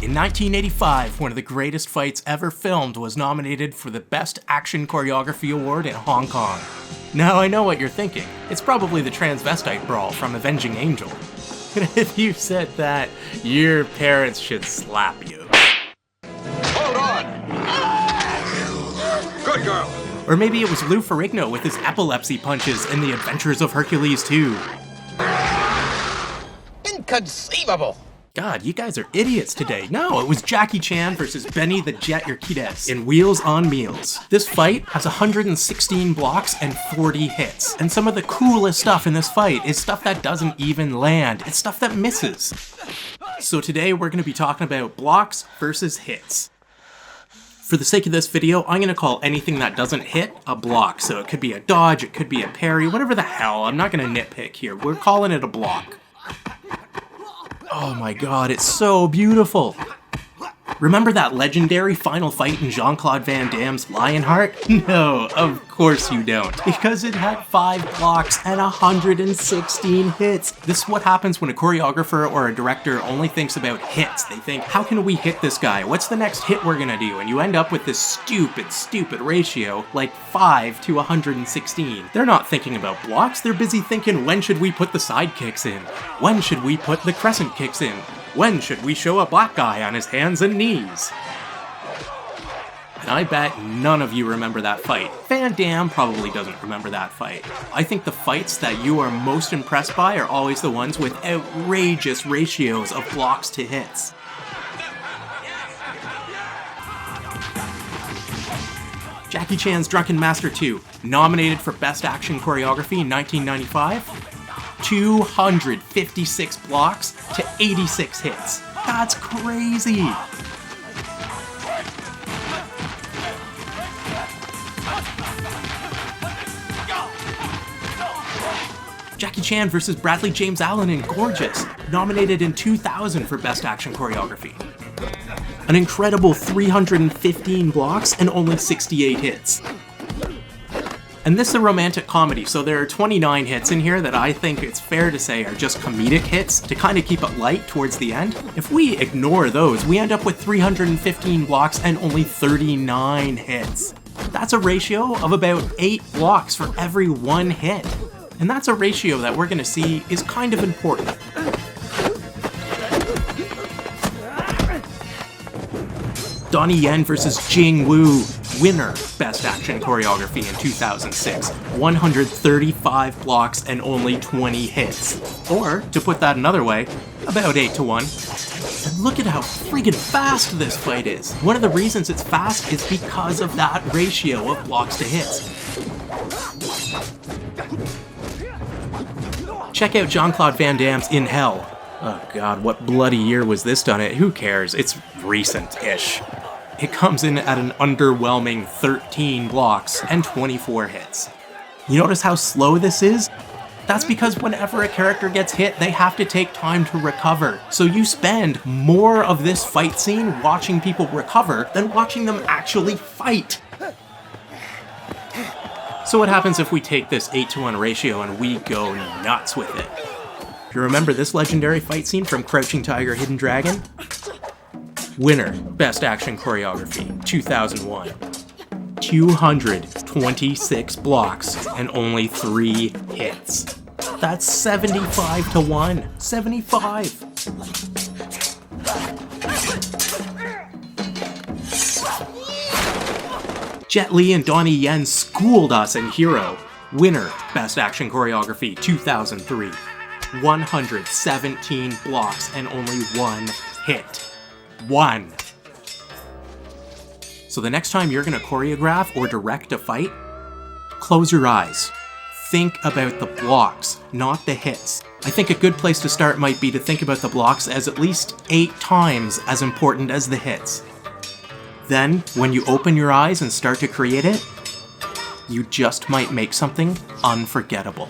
In 1985, one of the greatest fights ever filmed was nominated for the Best Action Choreography Award in Hong Kong. Now I know what you're thinking. It's probably the transvestite brawl from Avenging Angel. And if you said that, your parents should slap you. Hold on! Good girl! Or maybe it was Lou Ferrigno with his epilepsy punches in The Adventures of Hercules 2. Inconceivable! God, you guys are idiots today. No, it was Jackie Chan versus Benny the Jet Urquidez in Wheels on Meals. This fight has 116 blocks and 40 hits. And some of the coolest stuff in this fight is stuff that doesn't even land. It's stuff that misses. So today we're going to be talking about blocks versus hits. For the sake of this video, I'm going to call anything that doesn't hit a block. So it could be a dodge, it could be a parry, whatever the hell. I'm not going to nitpick here. We're calling it a block. Oh my god, it's so beautiful! Remember that legendary final fight in Jean-Claude Van Damme's Lionheart? No, of course you don't. Because it had 5 blocks and 116 hits. This is what happens when a choreographer or a director only thinks about hits. They think, how can we hit this guy? What's the next hit we're gonna do? And you end up with this stupid ratio, like 5 to 116. They're not thinking about blocks, they're busy thinking, when should we put the side kicks in? When should we put the crescent kicks in? When should we show a black guy on his hands and knees? And I bet none of you remember that fight. Van Damme probably doesn't remember that fight. I think the fights that you are most impressed by are always the ones with outrageous ratios of blocks to hits. Jackie Chan's Drunken Master 2, nominated for Best Action Choreography in 1995. 256 blocks to 86 hits. That's crazy! Jackie Chan versus Bradley James Allen in Gorgeous, nominated in 2000 for Best Action Choreography. An incredible 315 blocks and only 68 hits. And this is a romantic comedy, so there are 29 hits in here that I think it's fair to say are just comedic hits to kind of keep it light towards the end. If we ignore those, we end up with 315 blocks and only 39 hits. That's a ratio of about 8 blocks for every 1 hit. And that's a ratio that we're going to see is kind of important. Donnie Yen versus Jing Wu, winner, Best Action Choreography in 2006. 135 blocks and only 20 hits. Or, to put that another way, about 8 to 1. And look at how friggin' fast this fight is. One of the reasons it's fast is because of that ratio of blocks to hits. Check out Jean-Claude Van Damme's In Hell. Oh god, what bloody year was this done in? Who cares? It's recent-ish. It comes in at an underwhelming 13 blocks and 24 hits. You notice how slow this is? That's because whenever a character gets hit, they have to take time to recover. So you spend more of this fight scene watching people recover than watching them actually fight. So what happens if we take this 8 to 1 ratio and we go nuts with it? You remember this legendary fight scene from Crouching Tiger, Hidden Dragon? Winner, Best Action Choreography, 2001. 226 blocks and only 3 hits. That's 75 to 1. 75! Jet Li and Donnie Yen schooled us in Hero. Winner, Best Action Choreography, 2003. 117 blocks and only 1 hit. 1. So the next time you're going to choreograph or direct a fight, close your eyes. Think about the blocks, not the hits. I think a good place to start might be to think about the blocks as at least 8 times as important as the hits. Then, when you open your eyes and start to create it, you just might make something unforgettable.